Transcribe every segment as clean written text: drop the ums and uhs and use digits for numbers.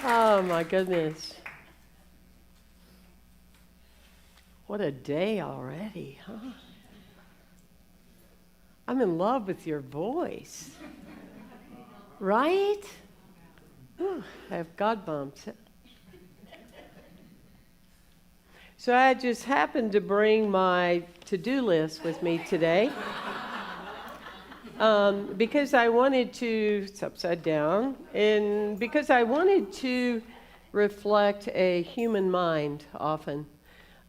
Oh my goodness. What a day already, huh? I'm in love with your voice. Right? Ooh, I have God bumps. So I just happened to bring my to-do list with me today. Because I wanted to, it's upside down, and because I wanted to reflect a human mind often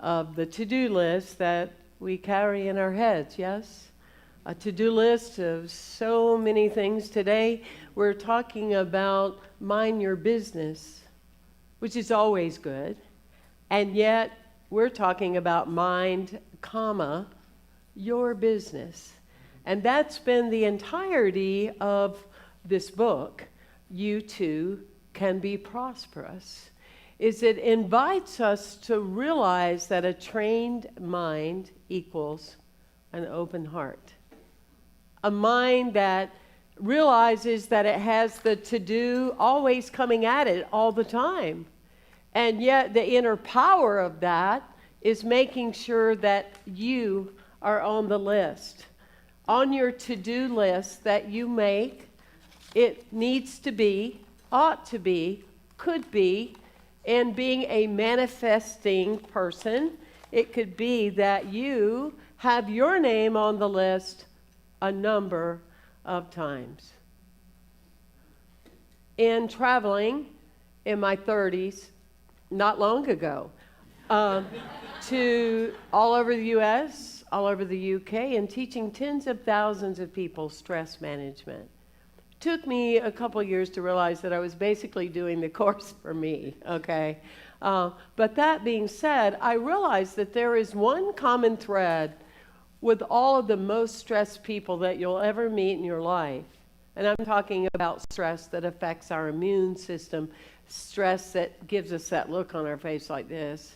of the to-do list that we carry in our heads, yes? A to-do list of so many things. Today we're talking about mind your business, which is always good, and yet we're talking about mind, comma, your business. And that's been the entirety of this book, You Too Can Be Prosperous, is it invites us to realize that a trained mind equals an open heart. A mind that realizes that it has the to-do always coming at it all the time. And yet the inner power of that is making sure that you are on the list. On your to-do list that you make, it needs to be, ought to be, could be, and being a manifesting person, it could be that you have your name on the list a number of times. In traveling in my 30s, not long ago, to all over the U.S., all over the UK, and teaching tens of thousands of people stress management. Took me a couple years to realize that I was basically doing the course for me, okay? But that being said, I realized that there is one common thread with all of the most stressed people that you'll ever meet in your life. And I'm talking about stress that affects our immune system, stress that gives us that look on our face like this.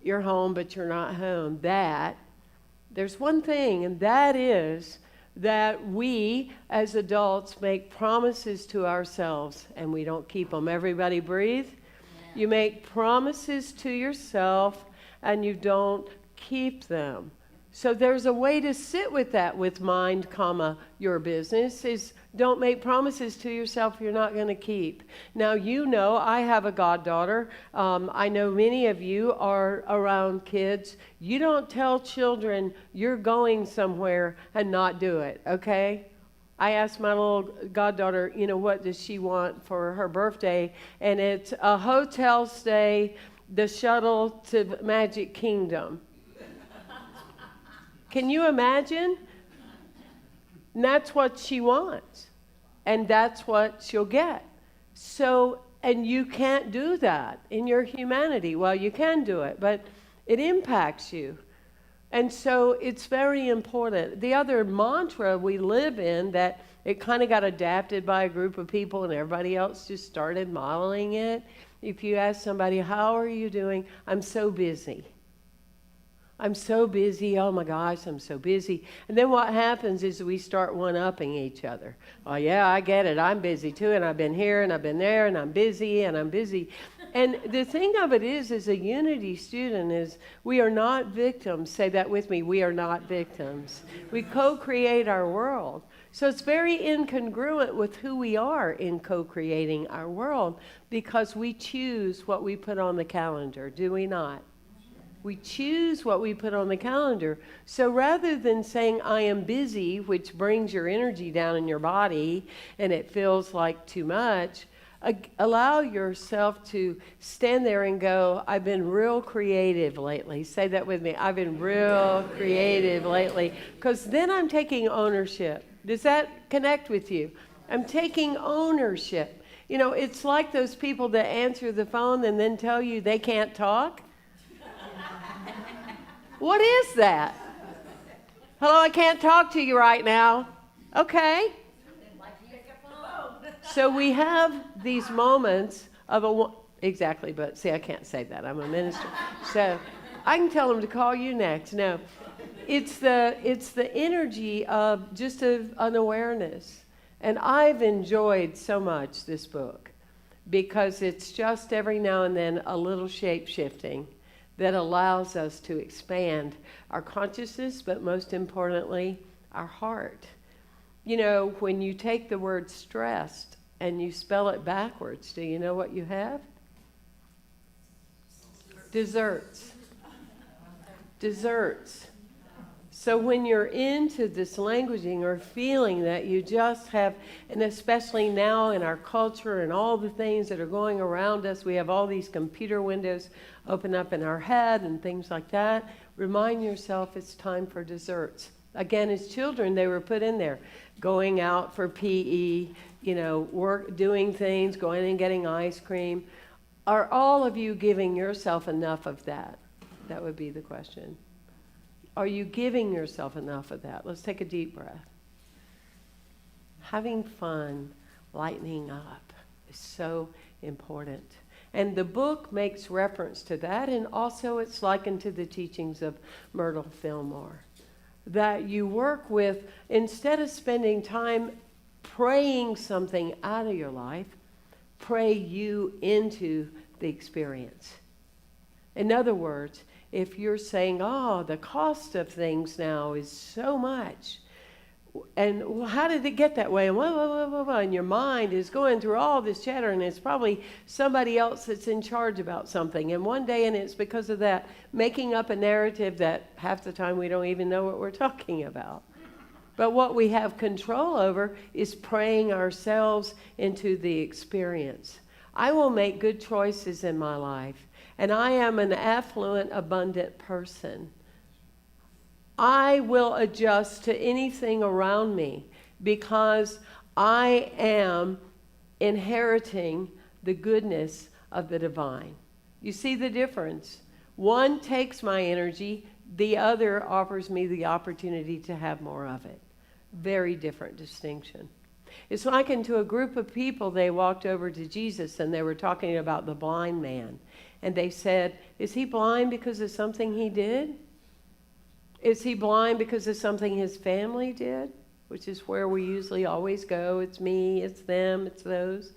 You're home, but you're not home. There's one thing, and that is that we as adults make promises to ourselves and we don't keep them. Everybody breathe. You make promises to yourself and you don't keep them. So there's a way to sit with that with mind, comma, your business is don't make promises to yourself you're not going to keep. Now, you know, I have a goddaughter. I know many of you are around kids. You don't tell children you're going somewhere and not do it, okay? I asked my little goddaughter, you know, what does she want for her birthday? And it's a hotel stay, the shuttle to Magic Kingdom. Can you imagine? And that's what she wants. And that's what she'll get. So, and you can't do that in your humanity. Well, you can do it, but it impacts you. And so it's very important. The other mantra we live in that it kind of got adapted by a group of people and everybody else just started modeling it. If you ask somebody, how are you doing? I'm so busy. I'm so busy. Oh my gosh, I'm so busy. And then what happens is we start one-upping each other. Oh yeah, I get it. I'm busy too. And I've been here and I've been there and I'm busy and I'm busy. And the thing of it is, as a Unity student, is we are not victims. Say that with me. We are not victims. We co-create our world. So it's very incongruent with who we are in co-creating our world because we choose what we put on the calendar, do we not? We choose what we put on the calendar. So rather than saying, I am busy, which brings your energy down in your body and it feels like too much, allow yourself to stand there and go, I've been real creative lately. Say that with me. I've been real creative lately. Because then I'm taking ownership. Does that connect with you? I'm taking ownership. You know, it's like those people that answer the phone and then tell you they can't talk. What is that? Hello, I can't talk to you right now. Okay. So we have these moments of exactly, but see, I can't say that. I'm a minister. So I can tell them to call you next. No, it's the energy of just an awareness. And I've enjoyed so much this book because it's just every now and then a little shape shifting that allows us to expand our consciousness, but most importantly, our heart. You know, when you take the word stressed and you spell it backwards, do you know what you have? Desserts. Desserts. So when you're into this languaging or feeling that you just have, and especially now in our culture and all the things that are going around us, we have all these computer windows open up in our head and things like that. Remind yourself it's time for desserts. Again, as children, they were put in there, going out for PE, you know, work, doing things, going and getting ice cream. Are all of you giving yourself enough of that? That would be the question. Are you giving yourself enough of that? Let's take a deep breath. Having fun, lightening up is so important. And the book makes reference to that, and also it's likened to the teachings of Myrtle Fillmore. That you work with, instead of spending time praying something out of your life, pray you into the experience. In other words, if you're saying, oh, the cost of things now is so much, and well, how did it get that way? And, and your mind is going through all this chatter, and it's probably somebody else that's in charge about something. And one day, and it's because of that, making up a narrative that half the time we don't even know what we're talking about. But what we have control over is praying ourselves into the experience. I will make good choices in my life. And I am an affluent, abundant person. I will adjust to anything around me because I am inheriting the goodness of the divine. You see the difference? One takes my energy, the other offers me the opportunity to have more of it. Very different distinction. It's like into a group of people, they walked over to Jesus and they were talking about the blind man. And they said, is he blind because of something he did? Is he blind because of something his family did? Which is where we usually always go. It's me, it's them, it's those.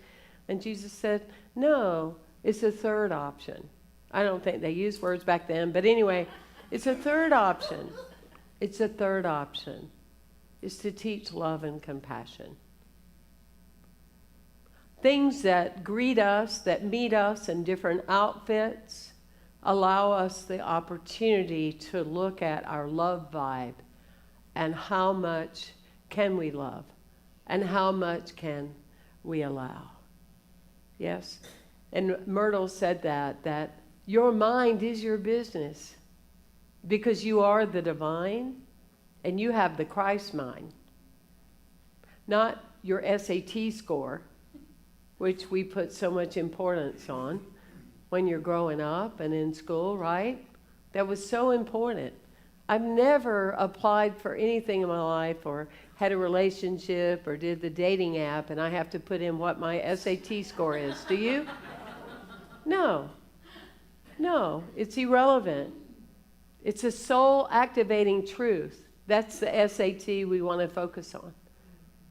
And Jesus said, no, it's a third option. I don't think they used words back then, but anyway, it's a third option. It's a third option. It's to teach love and compassion. Things that greet us, that meet us in different outfits, allow us the opportunity to look at our love vibe and how much can we love and how much can we allow. Yes? And Myrtle said that your mind is your business because you are the divine and you have the Christ mind, not your SAT score, which we put so much importance on when you're growing up and in school, right? That was so important. I've never applied for anything in my life or had a relationship or did the dating app and I have to put in what my SAT score is. Do you? No. No, it's irrelevant. It's a soul activating truth. That's the SAT we want to focus on.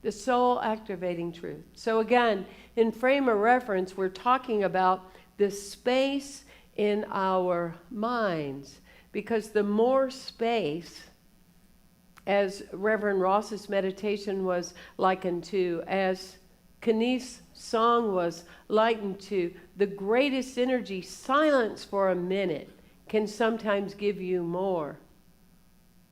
The soul activating truth. So again, in frame of reference, we're talking about the space in our minds. Because the more space, as Reverend Ross's meditation was likened to, as Kenice's song was likened to, the greatest energy, silence for a minute, can sometimes give you more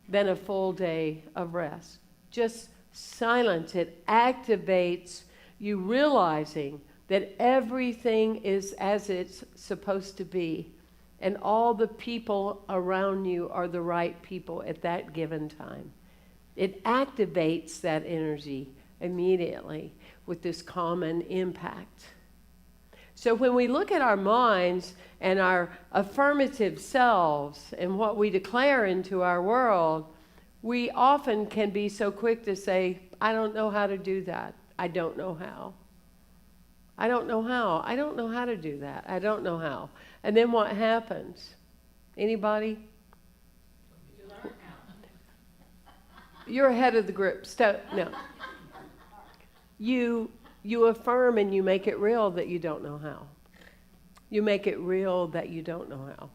than a full day of rest. Just silence, it activates you realizing that everything is as it's supposed to be, and all the people around you are the right people at that given time. It activates that energy immediately with this common impact. So when we look at our minds and our affirmative selves and what we declare into our world, we often can be so quick to say, I don't know how to do that. I don't know how. I don't know how. I don't know how to do that. I don't know how. And then what happens? Anybody? You're ahead of the group. No. You you affirm and you make it real that you don't know how. You make it real that you don't know how.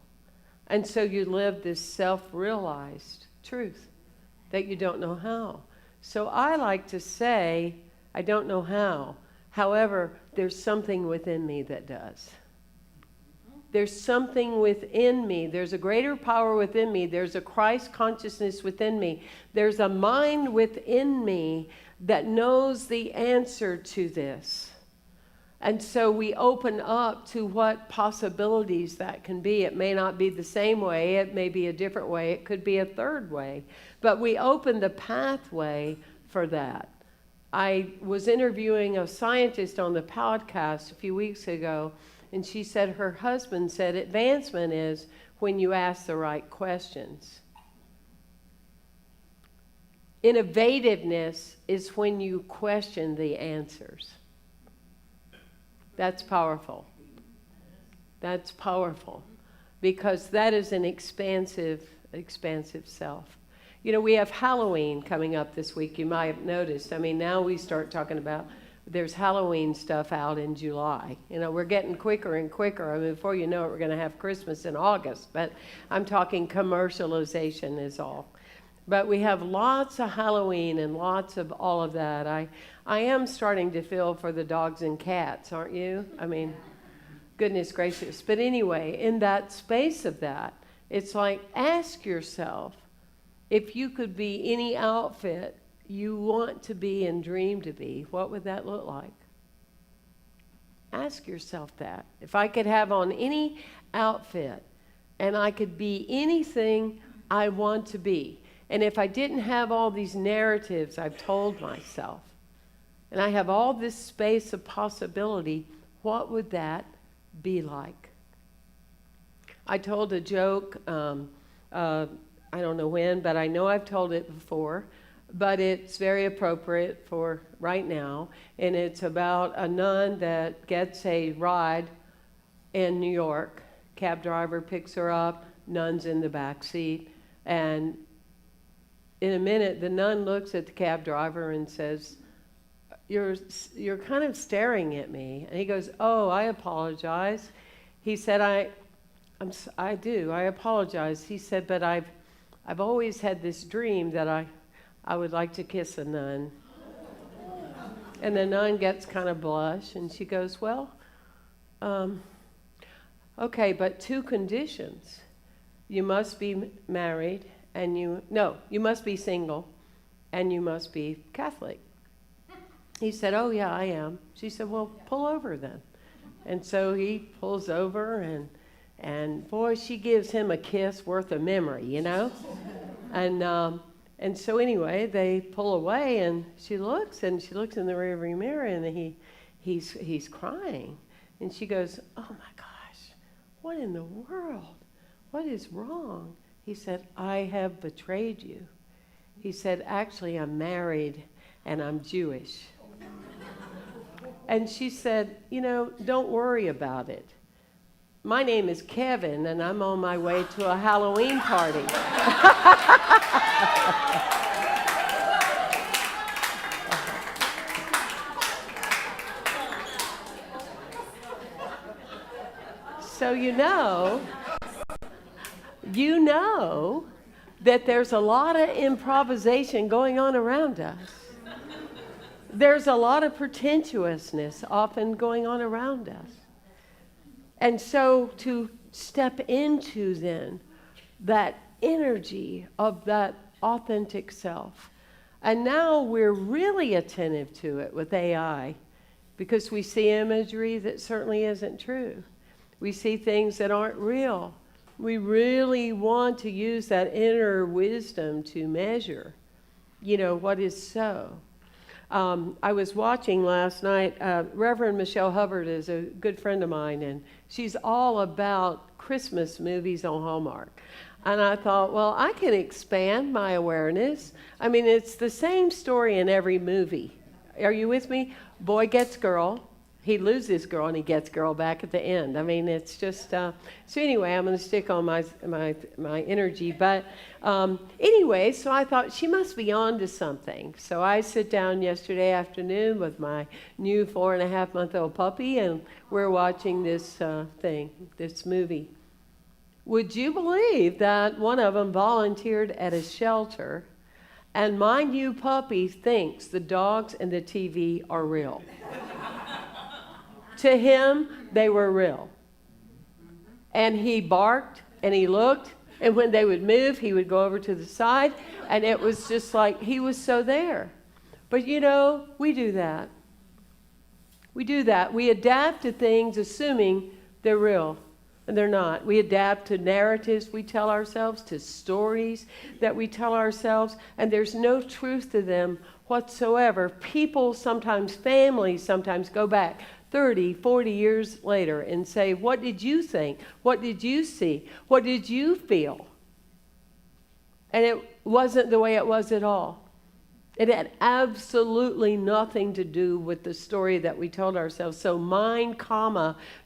And so you live this self-realized truth that you don't know how. So I like to say, I don't know how. However, there's something within me that does. There's something within me. There's a greater power within me. There's a Christ consciousness within me. There's a mind within me that knows the answer to this. And so we open up to what possibilities that can be. It may not be the same way. It may be a different way. It could be a third way. But we open the pathway for that. I was interviewing a scientist on the podcast a few weeks ago, and she said her husband said advancement is when you ask the right questions. Innovativeness is when you question the answers. That's powerful. That's powerful because that is an expansive self. You know, we have Halloween coming up this week. You might have noticed. I mean, now we start talking about there's Halloween stuff out in July. You know, we're getting quicker and quicker. I mean, before you know it, we're going to have Christmas in August. But I'm talking commercialization is all. But we have lots of Halloween and lots of all of that. I am starting to feel for the dogs and cats, aren't you? I mean, goodness gracious. But anyway, in that space of that, it's like ask yourself, if you could be any outfit you want to be and dream to be, what would that look like? Ask yourself that. If I could have on any outfit and I could be anything I want to be, and if I didn't have all these narratives I've told myself, and I have all this space of possibility, what would that be like? I told a joke, I don't know when, but I know I've told it before, but it's very appropriate for right now, and it's about a nun that gets a ride in New York. Cab driver picks her up, nun's in the back seat, and in a minute, the nun looks at the cab driver and says, you're kind of staring at me. And he goes, oh, I apologize. He said, I do, I apologize. He said, but I've always had this dream that I would like to kiss a nun. And the nun gets kind of blush, and she goes, well, okay, but two conditions. You must be married, and you must be single, and you must be Catholic. He said, oh, yeah, I am. She said, well, pull over then. And so he pulls over, and boy, she gives him a kiss worth a memory, you know? And so anyway, they pull away, and she looks in the rearview mirror, and he's crying. And she goes, oh, my gosh, what in the world? What is wrong? He said, I have betrayed you. He said, actually, I'm married, and I'm Jewish. And she said, you know, don't worry about it. My name is Kevin, and I'm on my way to a Halloween party. So you know that there's a lot of improvisation going on around us. There's a lot of pretentiousness often going on around us. And so to step into then that energy of that authentic self. And now we're really attentive to it with AI because we see imagery that certainly isn't true. We see things that aren't real. We really want to use that inner wisdom to measure, you know, what is so. I was watching last night, Reverend Michelle Hubbard is a good friend of mine, and she's all about Christmas movies on Hallmark. And I thought, well, I can expand my awareness. I mean, it's the same story in every movie. Are you with me? Boy gets girl, he loses girl and he gets girl back at the end. I mean, it's just, so anyway, I'm going to stick on my energy. But anyway, so I thought she must be on to something. So I sit down yesterday afternoon with my new 4.5-month-old puppy, and we're watching this this movie. Would you believe that one of them volunteered at a shelter, and my new puppy thinks the dogs and the TV are real? To him, they were real. And he barked and he looked, and when they would move, he would go over to the side, and it was just like he was so there. But you know, we do that. We do that. We adapt to things assuming they're real, and they're not. We adapt to narratives we tell ourselves, to stories that we tell ourselves, and there's no truth to them whatsoever. People, sometimes families, sometimes go back 30, 40 years later and say, what did you think? What did you see? What did you feel? And it wasn't the way it was at all. It had absolutely nothing to do with the story that we told ourselves. So mind,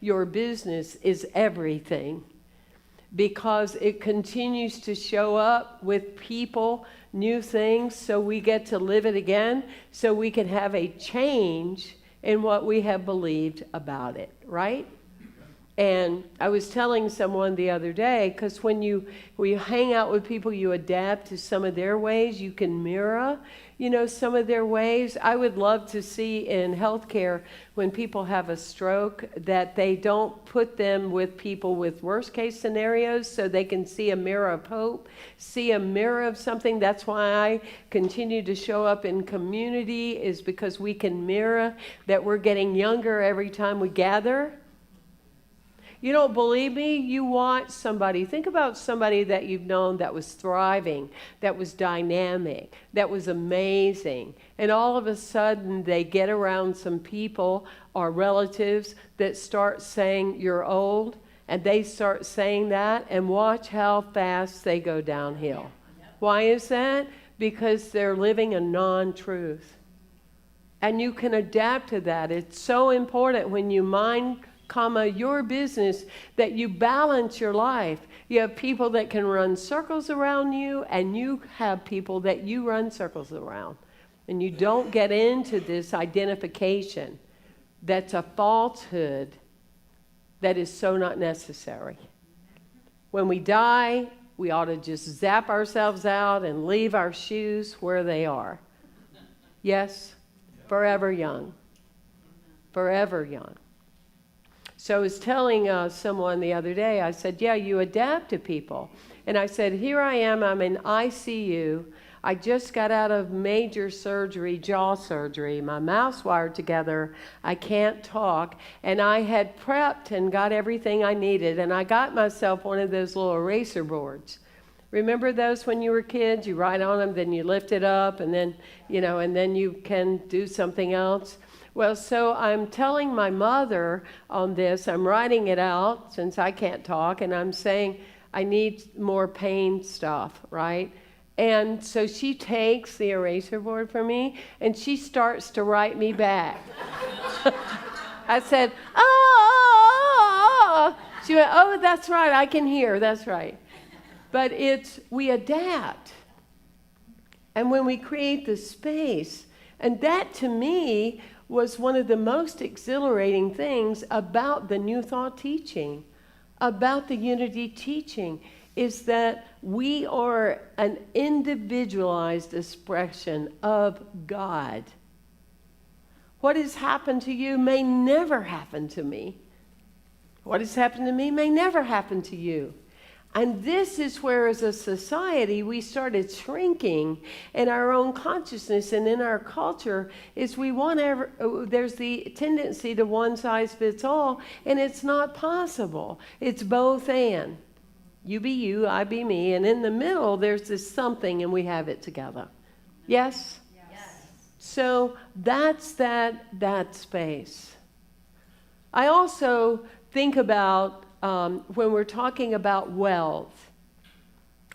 your business is everything, because it continues to show up with people, new things, so we get to live it again, so we can have a change in what we have believed about it, right? And I was telling someone the other day, because when you hang out with people, you adapt to some of their ways. You can mirror, some of their ways. I would love to see in healthcare, when people have a stroke, that they don't put them with people with worst case scenarios, so they can see a mirror of hope, see a mirror of something. That's why I continue to show up in community, is because we can mirror that we're getting younger every time we gather. You don't believe me? You watch somebody. Think about somebody that you've known that was thriving, that was dynamic, that was amazing. And all of a sudden, they get around some people or relatives that start saying, you're old. And they start saying that, and watch how fast they go downhill. Why is that? Because they're living a non-truth. And you can adapt to that. It's so important when you mind, your business, that you balance your life. You have people that can run circles around you, and you have people that you run circles around. And you don't get into this identification that's a falsehood that is so not necessary. When we die, we ought to just zap ourselves out and leave our shoes where they are. Yes, forever young. Forever young. So I was telling someone the other day, I said, yeah, you adapt to people. And I said, here I am, I'm in ICU. I just got out of major surgery, jaw surgery. My mouth's wired together. I can't talk. And I had prepped and got everything I needed. And I got myself one of those little eraser boards. Remember those when you were kids? You write on them, then you lift it up, and then, and then you can do something else. Well, so I'm telling my mother on this. I'm writing it out since I can't talk, and I'm saying I need more pain stuff, right? And so she takes the eraser board from me, and she starts to write me back. I said, oh. She went, oh, that's right, I can hear, that's right. But we adapt. And when we create the space, and that to me was one of the most exhilarating things about the New Thought teaching, about the unity teaching, is that we are an individualized expression of God. What has happened to you may never happen to me. What has happened to me may never happen to you. And this is where, as a society, we started shrinking in our own consciousness and in our culture. Is there's the tendency to one size fits all, and it's not possible. It's both and. You be you, I be me, and in the middle there's this something, and we have it together. Yes? Yes. So that's that space. I also think about when we're talking about wealth.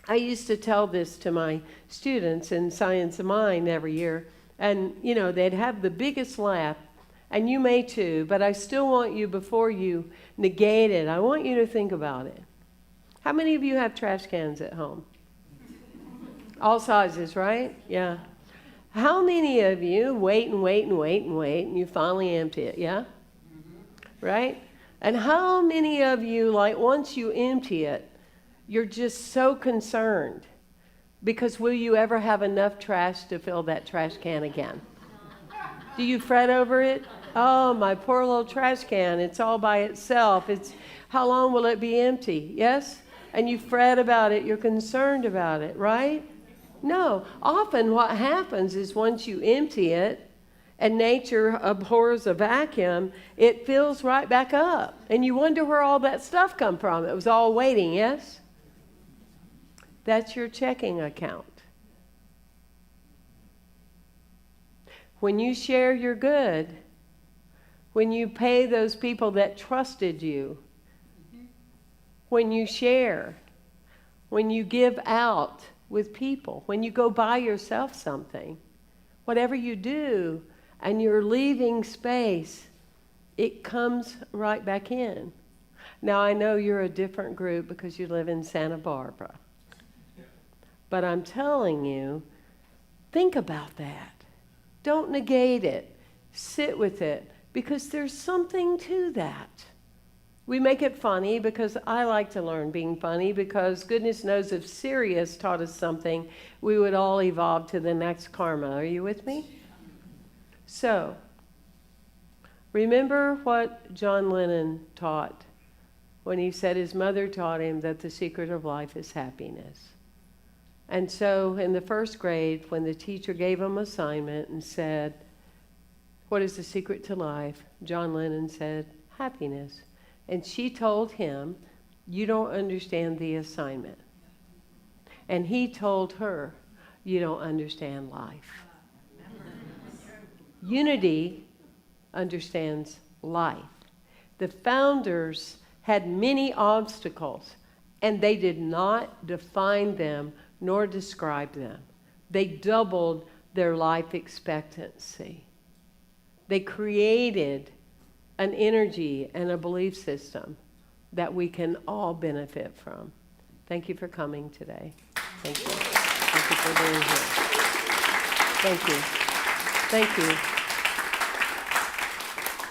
I used to tell this to my students in Science of Mind every year, and they'd have the biggest laugh, And you may too, but I still want you, before you negate it, I want you to think about it. How many of you have trash cans at home? All sizes, right? Yeah. How many of you wait and wait and wait and wait and you finally empty it, yeah? Right? And how many of you, like once you empty it, you're just so concerned because will you ever have enough trash to fill that trash can again? Do you fret over it? Oh, my poor little trash can, it's all by itself. How long will it be empty? Yes? And you fret about it, you're concerned about it, right? No. Often what happens is once you empty it, and nature abhors a vacuum, it fills right back up. And you wonder where all that stuff come from. It was all waiting, yes? That's your checking account. When you share your good, when you pay those people that trusted you, when you share, when you give out with people, when you go buy yourself something, whatever you do, and you're leaving space, it comes right back in. Now, I know you're a different group because you live in Santa Barbara. But I'm telling you, think about that. Don't negate it. Sit with it, because there's something to that. We make it funny because I like to learn being funny, because goodness knows if Sirius taught us something, we would all evolve to the next karma. Are you with me? So, remember what John Lennon taught when he said his mother taught him that the secret of life is happiness. And so in the first grade, when the teacher gave him an assignment and said, what is the secret to life? John Lennon said, happiness. And she told him, you don't understand the assignment. And he told her, you don't understand life. Unity understands life. The founders had many obstacles, and they did not define them nor describe them. They doubled their life expectancy. They created an energy and a belief system that we can all benefit from. Thank you for coming today. Thank you. Thank you for being here. Thank you. Thank you.